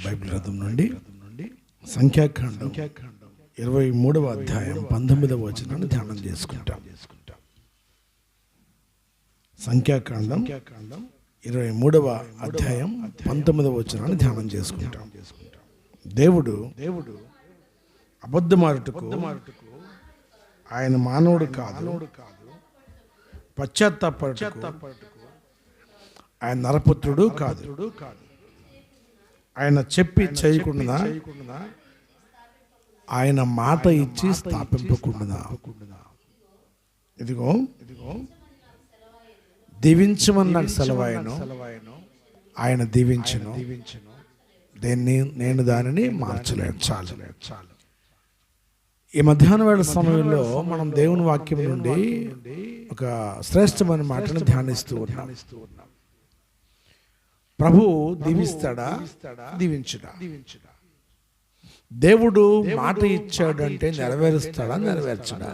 Bible గ్రంథం నుండి సంఖ్యాకాండం 23వ అధ్యాయం 19వ వచనాన్ని ధ్యానం చేసుకుంటాం. సంఖ్యాకాండం 23వ అధ్యాయం 19వ వచనాన్ని ధ్యానం చేసుకుంటాం. దేవుడు అబద్ధమాడుటకు ఆయన మానవుడు కాదు, పశ్చాత్తాపడుటకు ఆయన నరపుత్రుడు కాదు. ఆయన చెప్పి చేయకుండా ఆయన మాట ఇచ్చి స్థాపింపకుండా. ఇదిగో దీవించమని నాకు సెలవాయను, ఆయన దీవించను, నేను దానిని మార్చలేను. చాలు. ఈ మధ్యాహ్న వేళ సమయంలో మనం దేవుని వాక్యం నుండి ఒక శ్రేష్టమైన మాటను ధ్యానిస్తూ ఉన్నాం. ప్రభు దీవిస్తాడా, దీవించుడా? దేవుడు మాట ఇచ్చాడంటే నెరవేరుస్తాడా, నెరవేర్చడా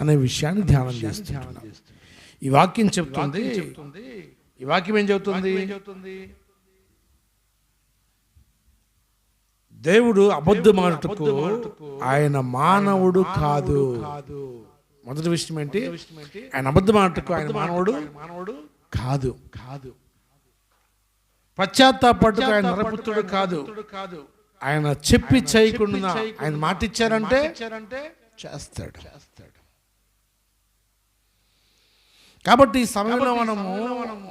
అనే విషయాన్ని ధ్యానం చేస్తున్నాం. ఈ వాక్యం చెప్తుంది, ఈ వాక్యం ఏం చెబుతుంది? దేవుడు అబద్ధమాడుటకు ఆయన మానవుడు కాదు. మొదటి విషయం ఏంటి? ఆయన అబద్ధమాడుటకు ఆయన మానవుడు కాదు. పశ్చాత్తాపడుటకు ఆయన నరపుత్రుడు కాదు. ఆయన చెప్పి చేయకుండా ఆయన మాట ఇచ్చారంటే చేస్తాడు. కాబట్టి ఈ సమయంలో మనము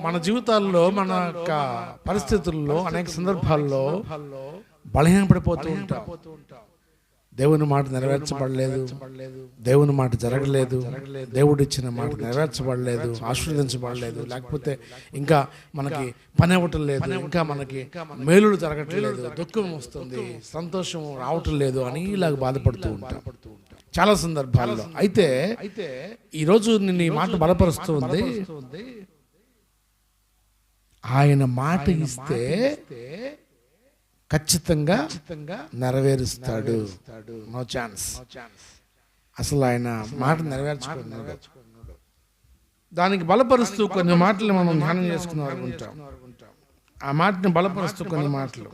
మన జీవితాల్లో, మన యొక్క పరిస్థితుల్లో అనేక సందర్భాల్లో బలహీనపడిపోతూ ఉంటాం. దేవుని మాట నెరవేర్చబడలేదు, దేవుని మాట జరగలేదు, దేవుడు ఇచ్చిన మాట నెరవేర్చబడలేదు, ఆశీర్వదించబడలేదు, లేకపోతే ఇంకా మనకి పని అవ్వటం లేదు, ఇంకా మనకి మేలులు జరగట్లేదు, దుఃఖం వస్తుంది, సంతోషం రావటం లేదు అని ఇలాగ బాధపడుతూ ఉంటాం చాలా సందర్భాల్లో. అయితే ఈరోజు నేను ఈ మాట బలపరుస్తూ ఉంది. ఆయన మాట ఇస్తే ఖచ్చితంగా నెరవేరుస్తాడు. No chance. అసలు ఆయన మాట నెరవేర్చుకున్నాడు. దానికి బలపరుస్తూ కొన్ని మాటలు మనం ధ్యానం చేసుకుని అనుకుంటాం. ఆ మాటని బలపరుస్తూ కొన్ని మాటలు.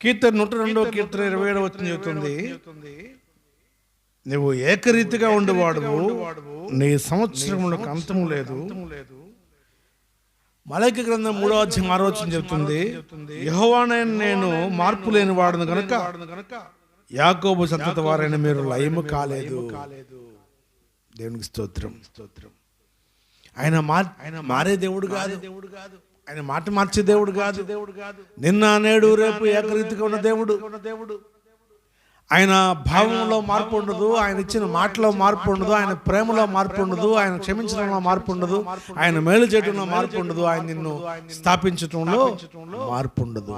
కీర్తన 102 కీర్తన 27 వచనం చెబుతుంది, నువ్వు ఏకరీతిగా ఉండేవాడువు, నీ సంవత్సరములకు అంతము లేదు. మలాకి గ్రంథం 3వ అధ్యాయం 6వ వచనం చెబుతుంది, యెహోవానైన నేను మార్పు లేని వాడును గనుక యాకోబు సంతతి వారైన మీరు లయము కాలేదు. దేవునికి స్తోత్రం. ఆయన మారే దేవుడు కాదు, ఆయన మాట మార్చే దేవుడు కాదు. నిన్న నేడు రేపు ఏకరీతిగా ఉన్న దేవుడు. ఆయన భావంలో మార్పు ఉండదు, ఆయన ఇచ్చిన మాటలో మార్పు ఉండదు, ఆయన ప్రేమలో మార్పు ఉండదు, ఆయన క్షమించడంలో మార్పు ఉండదు, ఆయన మేలు చేయడంలో మార్పు ఉండదు, ఆయన నిన్ను స్థాపించడంలో మార్పు ఉండదు.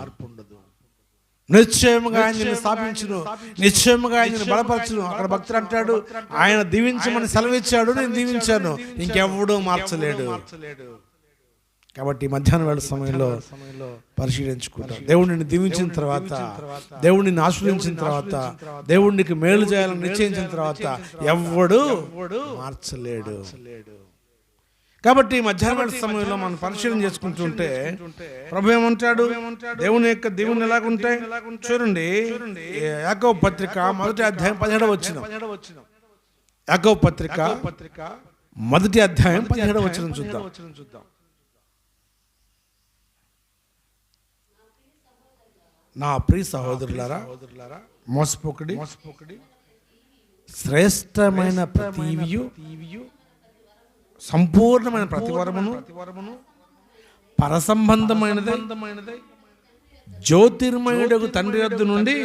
నిశ్చయముగా ఆయన నిన్ను స్థాపించును, నిశ్చయముగా ఆయన నిన్ను బలపరచును. అక్కడ భక్తుడు అంటాడు, ఆయన దీవించమని సెలవిచ్చాడు, నేను దీవించాను, ఇంకెవ్వడూ మార్చలేడు. కాబట్టి మధ్యాహ్నం వేళ సమయంలో పరిశీలించుకుంటాం. దేవుడిని దీవించిన తర్వాత, దేవుడిని ఆశ్రయించిన తర్వాత, దేవుడికి మేలు చేయాలని నిశ్చయించిన తర్వాత ఎవ్వడు మార్చలేడు. కాబట్టి మధ్యాహ్నం వేళ సమయంలో మనం పరిశీలన చేసుకుంటుంటే ప్రభు ఏమంటాడు, దేవుని యొక్క దీవుని ఎలాగుంటాయి చూడండి. యాకోబు పత్రిక 1వ అధ్యాయం 17వ వచనం. యాకోబు పత్రిక 1వ అధ్యాయం 17వ వచనం చూద్దాం. నా ప్రియ సహోదరులారా, మోసపోకడి, శ్రేష్టమైన ప్రతివియు, సంపూర్ణమైన ప్రతివరమును, పరసంబంధమైనది, జ్యోతిర్మయుడగు తండ్రి యొద్ద నుండి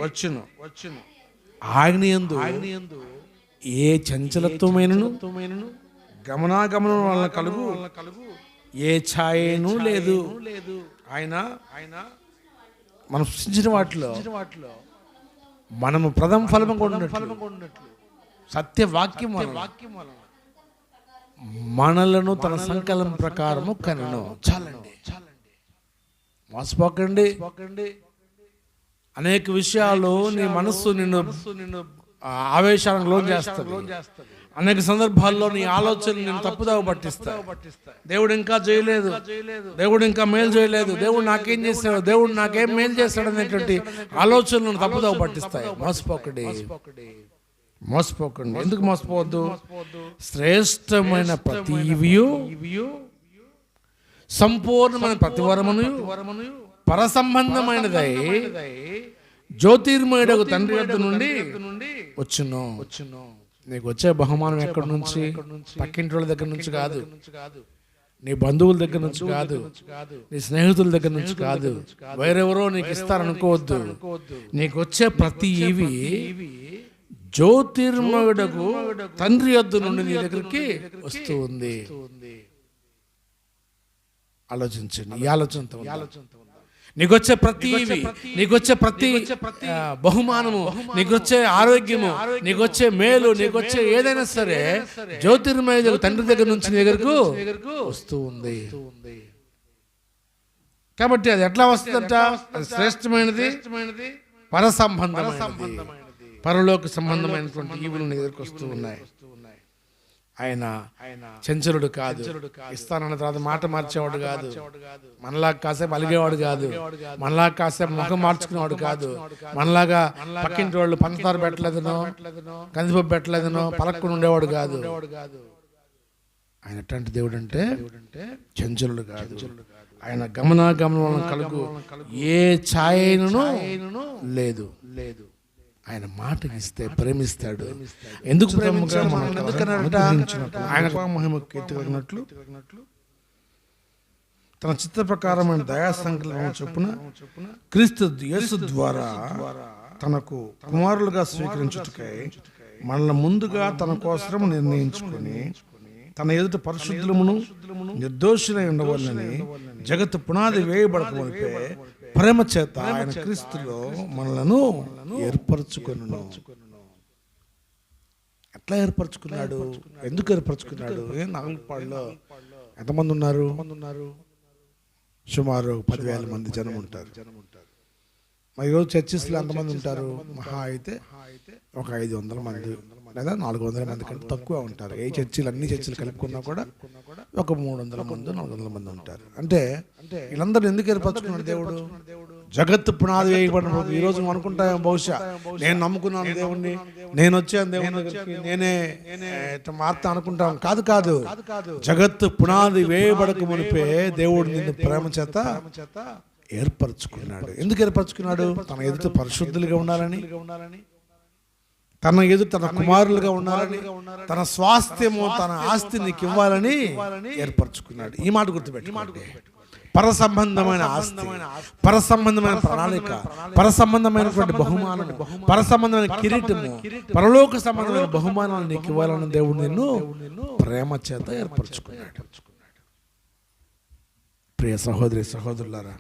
వచ్చును. ఆయన యందు ఏ చంచలత్వమైనను గమనాగమనం వలన కలుగు ఏ ఛాయను లేదు. ఆయన మనం సృష్టించిన వాటిలో మనము ప్రథమ ఫలము కొన్నట్లు సత్యవాక్యం మనలను తన సంకల్పం ప్రకారము కనెను. చాలండి, మోసపోకండి. అనేక విషయాలు నీ మనస్సు నిన్ను ఆవేశానికి లోన్ చేస్తుంది. అనేక సందర్భాల్లో నీ ఆలోచనలు నేను తప్పుదావ పట్టిస్తాయి. దేవుడు ఇంకా చేయలేదు, దేవుడు ఇంకా మేలు చేయలేదు, దేవుడు నాకేం చేశాడు, దేవుడు నాకేం మేలు చేశాడు అనేటువంటి ఆలోచనలను తప్పుదావ పట్టిస్తాయి. మోసపోకండి. ఎందుకు మోసపోవద్దు? శ్రేష్టమైన ప్రతి ఈవియు, సంపూర్ణమైన ప్రతి వరమును, పరసంబంధమైనదై జ్యోతిర్మయుడగు తండ్రి వద్ద నుండి వచ్చును. నీకు వచ్చే బహుమానం ఎక్కడి నుంచి? పక్కింటి వాళ్ళ దగ్గర నుంచి కాదు, నీ బంధువుల దగ్గర నుంచి కాదు, నీ స్నేహితుల దగ్గర నుంచి కాదు, వేరెవరో నీకు ఇస్తారనుకోవద్దు. నీకు వచ్చే ప్రతి ఈవి జ్యోతిర్మయుడకు తండ్రి వద్ద నుండి నీ దగ్గరికి వస్తూ ఉంది. ఆలోచించండి. ఈ ఆలోచనతో నీకొచ్చే ప్రతి బహుమానము, నీకొచ్చే ఆరోగ్యము, నీకొచ్చే మేలు, నీకొచ్చే ఏదైనా సరే జ్యోతిర్మయ తండ్రి దగ్గర నుంచి నీ దగ్గరకు వస్తూ ఉంది. కాబట్టి అది ఎట్లా వస్తుందట? అది శ్రేష్టమైనది, పరసంబంధమైనది, పరలోక సంబంధమైనటువంటి ఈవులు నీ దగ్గరకు వస్తూ ఉన్నాయి. ఆయన చంచలుడు కాదు, ఇస్తానన్న తర్వాత మాట మార్చేవాడు కాదు, మనలా కాసేపు అలిగేవాడు కాదు, మనలా కాసేపు ముఖం మార్చుకునేవాడు కాదు, మనలాగా పక్కింటి వాళ్ళు పంచదార పెట్టలేదనో కందిపప్పు పెట్టలేదనో పలక్కుని ఉండేవాడు కాదు. ఆయన ఎట్లాంటి దేవుడు అంటే చంచలుడు కాదు. ఆయన గమనాగమనం కలుగు ఏ ఛాయను లేదు. ఆయన మాటకి ఇస్తే ప్రేమిస్తాడు. ఎందుకు ఆయన మహిమకు కీర్తినట్లు తన చిత్త ప్రకారమైన దయా సంకల్పం చొప్పున క్రీస్తు యేసు ద్వారా తనకు కుమారులుగా స్వీకరించుటకై మనల్ని ముందుగా తన కోసం నిర్ణయించుకుని తన ఎదుట పరిశుద్ధులమును నిర్దోషులై ఉండవాలని జగత్తు పునాది వేయబడకమునిపే ప్రేమ చేత ఆయన క్రీస్తులో మనలను ఏర్పరచుకొనును. ఎట్లా ఏర్పరచుకున్నాడు? ఎందుకు ఏర్పరచుకున్నాడు? నాగులపాడులో ఎంతమంది ఉన్నారు? సుమారు 10,000 మంది జనం ఉంటారు. మరి ఈరోజు చర్చిస్లో ఎంతమంది ఉంటారు? మహా అయితే ఒక 500 మంది లేదా 400 మంది కంటే తక్కువ ఉంటారు. ఏ చర్చిలు, అన్ని చర్చిలు కలుపుకున్నా కూడా ఒక 300 మంది 400 మంది ఉంటారు. అంటే వీళ్ళందరూ ఎందుకు ఏర్పరచుకున్నాడు దేవుడు? జగత్తు పునాది వేయబడినప్పుడు ఈరోజు మనం అనుకుంటాం, బహుశా నేను నమ్ముకున్నాను దేవుణ్ణి, నేను వచ్చాను దేవుని దగ్గరికి, నేనే మార్తా అనుకుంటాం. కాదు, జగత్తు పునాది వేయబడక మునిపే దేవుడు నిన్ను ప్రేమ చేత ఏర్పరచుకున్నాడు. ఎందుకు ఏర్పరచుకున్నాడు? తన ఎదుట పరిశుద్ధులుగా ఉండాలని, తన ఎదుట తన కుమారులుగా ఉండాలని, తన స్వాస్థ్యము తన ఆస్తి నీకు ఇవ్వాలని ఏర్పరచుకున్నాడు. ఈ మాట గుర్తుపెట్టుకోండి. పరసంబంధమైన ఆస్తి, పరసంబంధమైన ప్రణాళిక, పరసంబంధమైనటువంటి బహుమానం, పరసంబంధమైన కిరీటము, పరలోక సంబంధమైన బహుమానాలు నీకు ఇవ్వాలని దేవుడు నిన్ను ప్రేమ చేత ఏర్పరచుకున్నాడు. ప్రియ సహోదరి సహోదరులారా,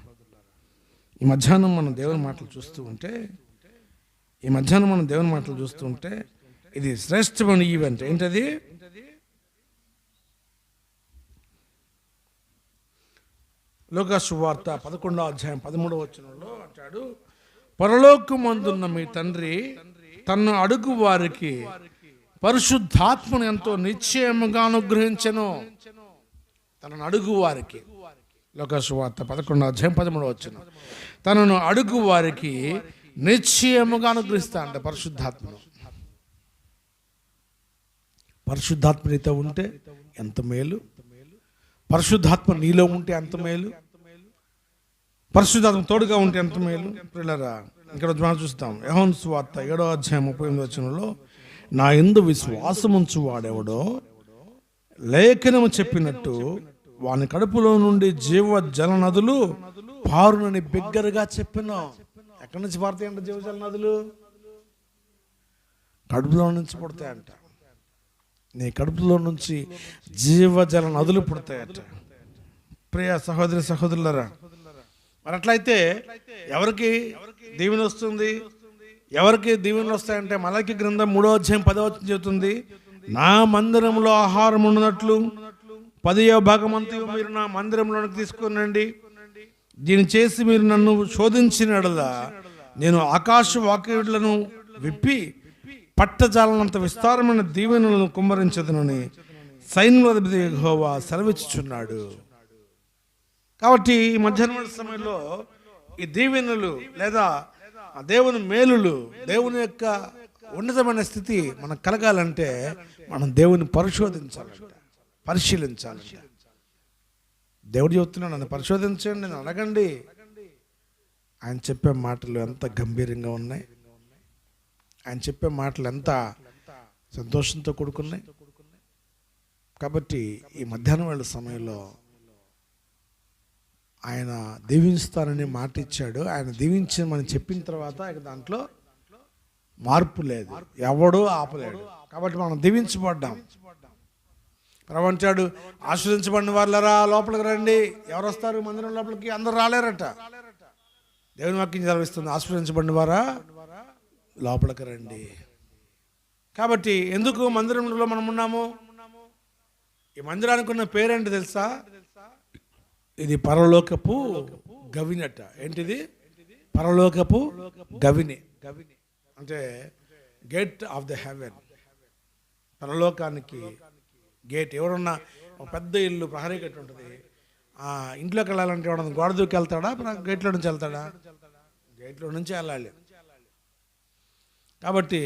ఈ మధ్యాహ్నం మనం దేవుని మాటలు చూస్తూ ఉంటే ఇది శ్రేష్టమైన ఈవెంట్. ఏంటది? లూకా సువార్త 11వ అధ్యాయం 13వ వచనంలో అంటాడు, పరలోకమందున్న మీ తండ్రి తన్ను అడుగు వారికి పరిశుద్ధాత్మను ఎంతో నిశ్చయముగా అనుగ్రహించెను. తనను అడుగు వారికి, లూకా సువార్త 11వ అధ్యాయం 13వ వచనం, తనను అడుగు వారికి నిశ్చయముగా అనుగ్రహిస్తా అంటే పరిశుద్ధాత్మను. పరిశుద్ధాత్మ నీతో ఉంటే ఎంత మేలు, పరిశుద్ధాత్మ నీలో ఉంటే ఎంత మేలు, పరిశుద్ధాత్మ తోడుగా ఉంటే ఎంత మేలు. పిల్లరా, ఇక్కడ మనం చూస్తాం యోహాను సువార్త 7వ అధ్యాయం 38వ వచనంలో, నా యందు విశ్వాసముంచు వాడెవడో లేఖనము చెప్పినట్టు వాని కడుపులో నుండి జీవ జల నదులు పారునని బిగ్గరగా చెప్పినాం. ఎక్కడి నుంచి పారుతాయంట జీవజల నదులు? కడుపులో నుంచి పుడతాయంట. నీ కడుపులో నుంచి జీవజల నదులు పుడతాయట. ప్రియ సహోదరి సహోదరులారా, మరి అట్లయితే ఎవరికి దీవెన వస్తుంది? ఎవరికి దీవెనలు వస్తాయంటే మలాకి గ్రంథం 3వ అధ్యాయం 10వ వచనం చెబుతుంది, నా మందిరంలో ఆహారం ఉండినట్లు 10వ భాగమంతయు మీరు నా మందిరంలోనికి తీసుకునండి. దీన్ని చేసి మీరు నన్ను శోధించిన ఎడల నేను ఆకాశ వాకిళ్లను విప్పి పట్టజాలనంత విస్తారమైన దీవెనలను కుమ్మరించదునని సైన్యాధిపతి యెహోవా సెలవిచ్చుచున్నాడు. కాబట్టి ఈ మధ్యాహ్న సమయంలో ఈ దీవెనలు లేదా దేవుని మేలులు, దేవుని యొక్క ఉన్నతమైన స్థితి మనకు కలగాలంటే మనం దేవుని పరిశీలించాలంట. దేవుడు చెప్తున్నాడు, నన్ను పరిశోధించండి, నన్ను అడగండి. ఆయన చెప్పే మాటలు ఎంత గంభీరంగా ఉన్నాయి, ఆయన చెప్పే మాటలు ఎంత సంతోషంతో కూడుకున్నాయి. కాబట్టి ఈ మధ్యాహ్నం వేళ సమయంలో ఆయన దీవిస్తానని మాట ఇచ్చాడు. ఆయన దీవించి మనం చెప్పిన తర్వాత దాంట్లో మార్పు లేదు, ఎవడూ ఆపలేడు. కాబట్టి మనం దీవించబడ్డాం. ప్రభు అంటాడు, ఆశీర్వదించబడిన వాళ్ళరా లోపలికి రండి. ఎవరు వస్తారు మందిరం లోపలికి? అందరు రాలేరట. దేవుని వాక్యం చదివిస్తుంది, ఆశీర్వదించబడిన వారా లోపలికి రండి. కాబట్టి ఎందుకు మందిరంలో మనం ఉన్నాము? ఈ మందిరానికి ఉన్న పేరేంటి తెలుసా? ఇది పరలోకపు గవినట. ఏంటిది? పరలోకపు గవిని. అంటే గేట్ ఆఫ్ ద హెవెన్, పరలోకానికి గేట్. ఎవరున్నా ఒక పెద్ద ఇల్లు ప్రహరీ గేట్ ఉంటుంది, ఇంట్లోకి వెళ్ళాలంటే ఎవడన్నా గోడ దూకి వెళ్తాడా? గేట్లో నుంచి వెళ్తాడా? గేట్లో నుంచి వెళ్ళాలి. కాబట్టి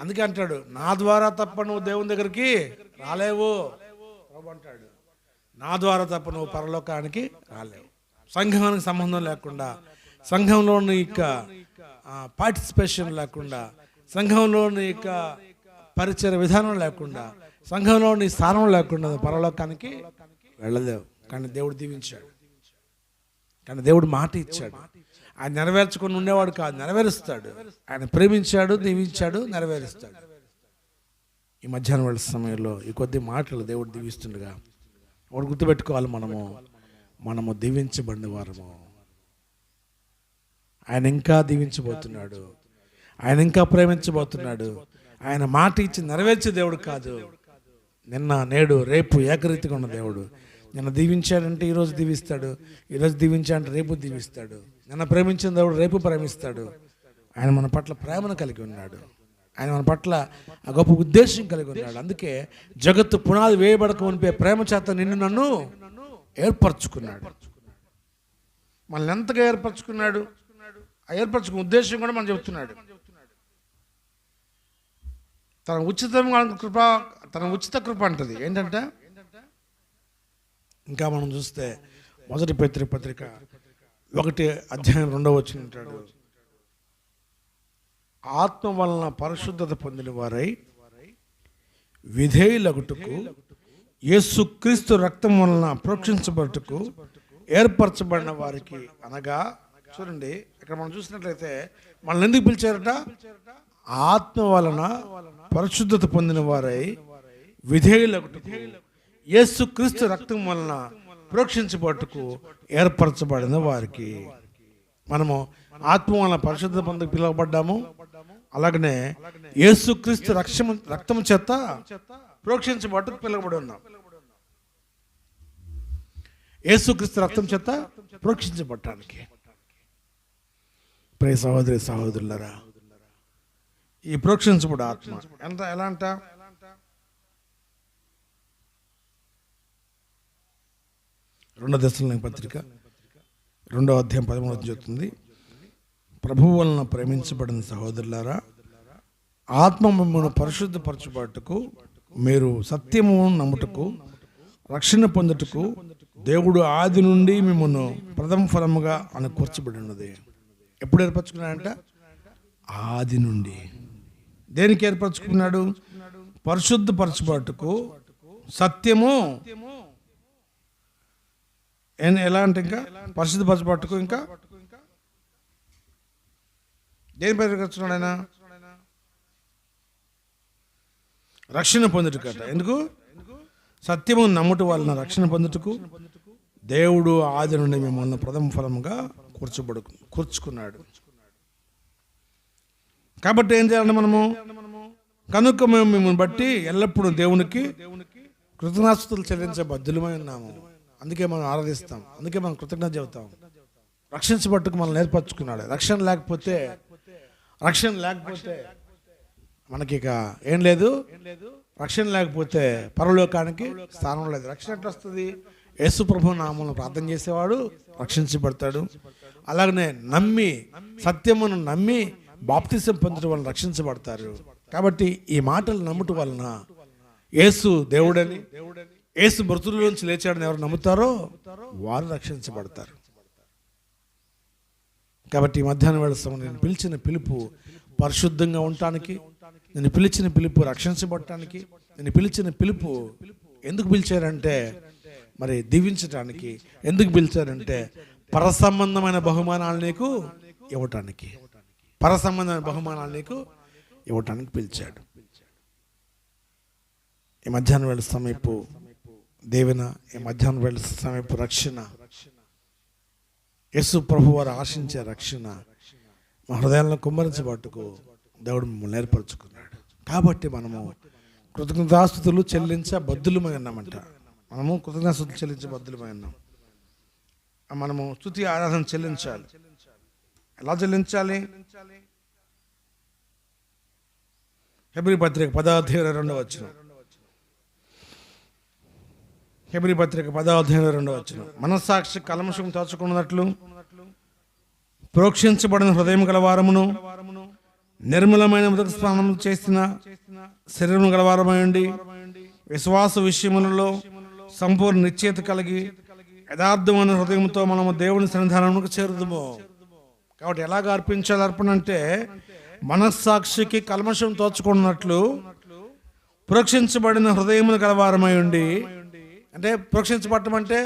అందుకే అంటాడు, నా ద్వారా తప్ప నువ్వు దేవుని దగ్గరికి రాలేవు. ప్రభు అంటాడు, నా ద్వారా తప్ప నువ్వు పరలోకానికి రాలేవు. సంఘానికి సంబంధం లేకుండా, సంఘంలోని యొక్క పార్టిసిపేషన్ లేకుండా, సంఘంలోని యొక్క పరిచయ విధానం లేకుండా, సంఘంలోని స్థానం లేకుండా పరలోకానికి వెళ్ళలేవు. కానీ దేవుడు దీవించాడు, కానీ దేవుడు మాట ఇచ్చాడు. ఆయన నెరవేర్చుకొని ఉండేవాడు కాదు, నెరవేరుస్తాడు. ఆయన ప్రేమించాడు, దీవించాడు, నెరవేరుస్తాడు. ఈ మధ్యాహ్నం వేళ సమయంలో ఈ కొద్ది మాటలు దేవుడు దీవిస్తుండగా ఒకటి గుర్తుపెట్టుకోవాలి, మనము దీవించబడిన వారము. ఆయన ఇంకా దీవించబోతున్నాడు, ఆయన ఇంకా ప్రేమించబోతున్నాడు. ఆయన మాట ఇచ్చి నెరవేర్చే దేవుడు కాదు, నిన్న నేడు రేపు ఏకరీతిగా ఉన్న దేవుడు. నిన్న దీవించాడంటే ఈరోజు దీవిస్తాడు, ఈరోజు దీవించాడంటే రేపు దీవిస్తాడు. నిన్న ప్రేమించిన దేవుడు రేపు ప్రేమిస్తాడు. ఆయన మన పట్ల ప్రేమను కలిగి ఉన్నాడు, ఆయన మన పట్ల ఆ గొప్ప ఉద్దేశం కలిగి ఉన్నాడు. అందుకే జగత్తు పునాది వేయబడక మునిపే ప్రేమ చేత నిన్ను నన్ను ఏర్పరచుకున్నాడు. మనల్ని ఎంతగా ఏర్పరచుకున్నాడు, ఆ ఏర్పరచుకున్న ఉద్దేశం కూడా మనం చెబుతున్నాడు. తన ఉచిత కృప అంటది. ఏంటంటే ఇంకా మనం చూస్తే 1 పేతురు పత్రిక 1:2 అంటాడు, ఆత్మ వలన పరిశుద్ధత పొందిన వారై విధేయులగుటకు యేసుక్రీస్తు రక్తం వలన ప్రోక్షించబడుటకు ఏర్పరచబడిన వారికి. అనగా చూడండి, ఇక్కడ మనం చూసినట్లయితే మనల్ని ఎందుకు పిలిచారట? ఆత్మ వలన పరిశుద్ధత పొందిన వారై విధేయులగుటకు యేసుక్రీస్తు రక్తం వలన ప్రోక్షించబడుటకు ఏర్పరచబడిన వారికి. మనము ఆత్మ వలన పరిశుద్ధత పొందకు పిలువబడ్డాము. అలాగనే యేసుక్రీస్తు రక్తం చేత ప్రోక్షించబడుటకు పిలువబడి ఉన్నాం. యేసుక్రీస్తు రక్తం చేత ప్రోక్షించబడటానికి. ప్రియ సహోదరి సహోదరులారా, ఈ ప్రోక్షించబడు ఆత్మ ఎలా అంట? 2 దశలోని పత్రిక 2:13 చెప్తుంది, ప్రభువు వలన ప్రేమించబడిన సహోదరులారా, ఆత్మ మిమ్మల్ని పరిశుద్ధపరచబడుటకు మీరు సత్యము నమ్ముటకు రక్షణ పొందుటకు దేవుడు ఆది నుండి మిమ్మల్ని ప్రథమ ఫలముగా అనుకూర్చబడి ఉన్నది. ఎప్పుడు ఏర్పరచుకున్నాడంట? ఆది నుండి. దేనికి ఏర్పరచుకున్నాడు? పరిశుద్ధపరచబడుటకు, సత్యము ఎలా అంటే ఇంకా పరిశుద్ధపరచబడుటకు, ఇంకా దేని ఏర్పరచుకున్నాడు ఆయన? రక్షణ పొందుటకట. ఎందుకు? సత్యము నమ్ముట వలన రక్షణ పొందుటకు దేవుడు ఆది నుండి మిమ్మల్ని ప్రథమ ఫలముగా కూర్చుకున్నాడు. కాబట్టి ఏం చేయాలంటే మనము, కనుక మేము మిమ్మల్ని బట్టి ఎల్లప్పుడూ దేవునికి కృతజ్ఞతాస్తుతులు చెల్లించే బద్దులమై ఉన్నాము. అందుకే మనం ఆరాధిస్తాం, అందుకే మనం కృతజ్ఞత చెబుతాం. రక్షించబట్టుకు మనం ఏర్పరచుకున్నాడు. రక్షణ లేకపోతే మనకి ఇక ఏం లేదు, రక్షణ లేకపోతే పరలోకానికి స్థానం లేదు. రక్షణ ఎట్లా వస్తుంది? యేసు ప్రభు నామమున ప్రార్థన చేసేవాడు రక్షించబడతాడు. అలాగనే నమ్మి, సత్యమును నమ్మి బాప్తిసం పొందడం వలన రక్షించబడతారు. కాబట్టి ఈ మాటలు నమ్ముట వలన యేసు దేవుడని, యేసు మృతుల్లోంచి లేచాడని ఎవరు నమ్ముతారో వారు రక్షించబడతారు. కాబట్టి ఈ మధ్యాహ్నం వేళ సమయం నేను పిలిచిన పిలుపు పరిశుద్ధంగా ఉండటానికి, నేను పిలిచిన పిలుపు రక్షించబడటానికి, నేను పిలిచిన పిలుపు ఎందుకు పిలిచారంటే మరి దీవించటానికి. ఎందుకు పిలిచారంటే పరసంబంధమైన బహుమానాలు నీకు ఇవ్వటానికి, పరసంబంధమైన బహుమానాలు నీకు ఇవ్వటానికి పిలిచాడు. ఈ మధ్యాహ్నం వేళ సమయపు దేవున, ఈ మధ్యాహ్నం వేళ సమయపు రక్షణ, యేసు ప్రభు వారు ఆశించే రక్షణ మా హృదయాలను కుమ్మరించబట్టుకు దేవుడు మిమ్మల్ని ఏర్పరచుకున్నాడు. కాబట్టి మనము కృతజ్ఞతాస్తుతులు చెల్లించే బద్దులమై ఉన్నామంట. మనము కృతజ్ఞతాస్తుతులు చెల్లించే బద్దులమై ఉన్నాం. మనము స్తుతి ఆరాధన చెల్లించాలి. ఎలా చెల్లించాలి? హెబ్రీ పత్రిక 10:22 హెబ్రీ పత్రిక 10:22 మనస్సాక్షి కల్మషం తోచుకున్నట్లు ప్రోక్షించబడిన హృదయం గలవారమును, నిర్మలమైన ఉదక స్నానం చేసిన శరీరం గలవారమై ఉండి విశ్వాస విషయములలో సంపూర్ణ నిశ్చయిత కలిగి యథార్థమైన హృదయంతో మనము దేవుని సన్నిధానమునకు చేరుదుము. కాబట్టి ఎలాగ అర్పించాలి? అర్పణ అంటే మనస్సాక్షికి కల్మషం తోచుకున్నట్లు ప్రోక్షించబడిన హృదయమును గలవారమై ఉండి, అంటే ప్రోక్షించబడటం అంటే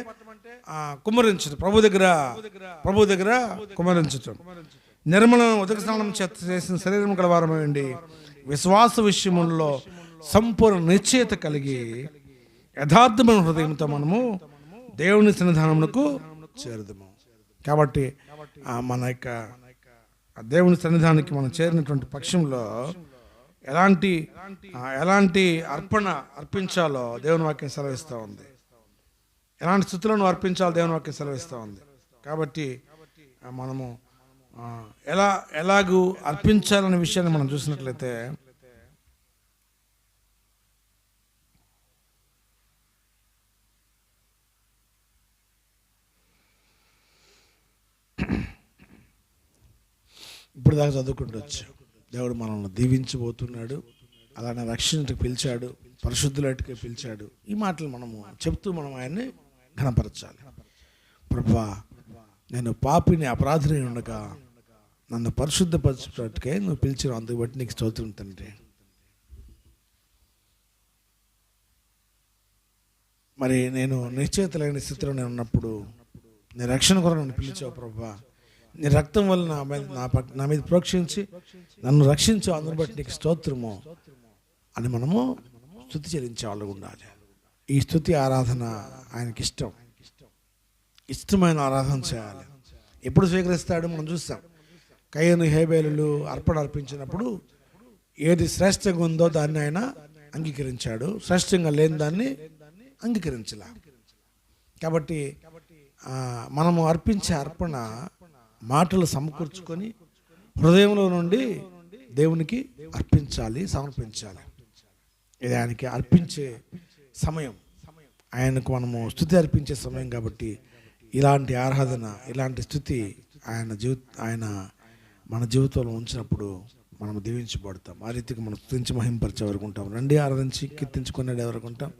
కుమ్మరించడం, ప్రభు దగ్గర కుమ్మరించటం. నిర్మల ఉదక స్నానం చేసిన శరీరం గలవారమై ఉండి విశ్వాస విషయములలో సంపూర్ణ నిశ్చయిత కలిగి యథార్థమైన హృదయంతో మనము దేవుని సన్నిధానమునకు చేరుదాము. కాబట్టి మన యొక్క దేవుని సన్నిధానానికి మనం చేరినటువంటి పక్షంలో ఎలాంటి అర్పణ అర్పించాలో దేవుని వాక్యం సెలవిస్తూ ఉంది. ఎలాంటి స్థుతులను అర్పించాలో దేవుని వాక్యం సెలవిస్తూ ఉంది. కాబట్టి మనము ఎలాగూ అర్పించాలనే విషయాన్ని మనం చూసినట్లయితే ఇప్పుడు దాకా చదువుకుంటూ దేవుడు మనల్ని దీవించబోతున్నాడు. అలానే రక్షణకు పిలిచాడు, పరిశుద్ధులకి పిలిచాడు. ఈ మాటలు మనము చెప్తూ మనం ఆయన్ని ఘనపరచాలి. ప్రభువా, నేను పాపిని, అపరాధిని ఉండగా నన్ను పరిశుద్ధపరచుటకే నువ్వు పిలిచిన, అందుకు బట్టి నీకు స్తోత్రం తండ్రి. మరి నేను నిశ్చయిత లేని స్థితిలో నేను ఉన్నప్పుడు నీ రక్షణ కొరకు నన్ను పిలిచావు ప్రభువా. నీ రక్తం వల్ల నా మీద ప్రోక్షించి నన్ను రక్షించావు, అందుని బట్టి నీకు స్తోత్రము అని మనము స్తుతి చెల్లించే వాళ్ళు ఉండాలి. ఈ స్తుతి ఆరాధన ఆయనకి ఇష్టమైన ఆరాధన చేయాలి. ఎప్పుడు స్వీకరిస్తాడు? మనం చూస్తాం. కయ్యను హేబేలు అర్పణ అర్పించినప్పుడు ఏది శ్రేష్టంగా ఉందో దాన్ని ఆయన అంగీకరించాడు, శ్రేష్టంగా లేని దాన్ని అంగీకరించలే. కాబట్టి మనము అర్పించే అర్పణ మాటలు సమకూర్చుకొని హృదయంలో నుండి దేవునికి అర్పించాలి, సమర్పించాలి. ఇది ఆయనకి అర్పించే సమయం, ఆయనకు మనము స్తుతి అర్పించే సమయం. కాబట్టి ఇలాంటి ఆరాధన, ఇలాంటి స్తుతి ఆయన మన జీవితంలో ఉంచినప్పుడు మనం దీవించబడతాం. ఆ రీతికి మనం స్తుతించి మహింపరిచే వరకు ఉంటాం. రండి ఆరాధించి కీర్తించుకునేది వరకు ఉంటాం.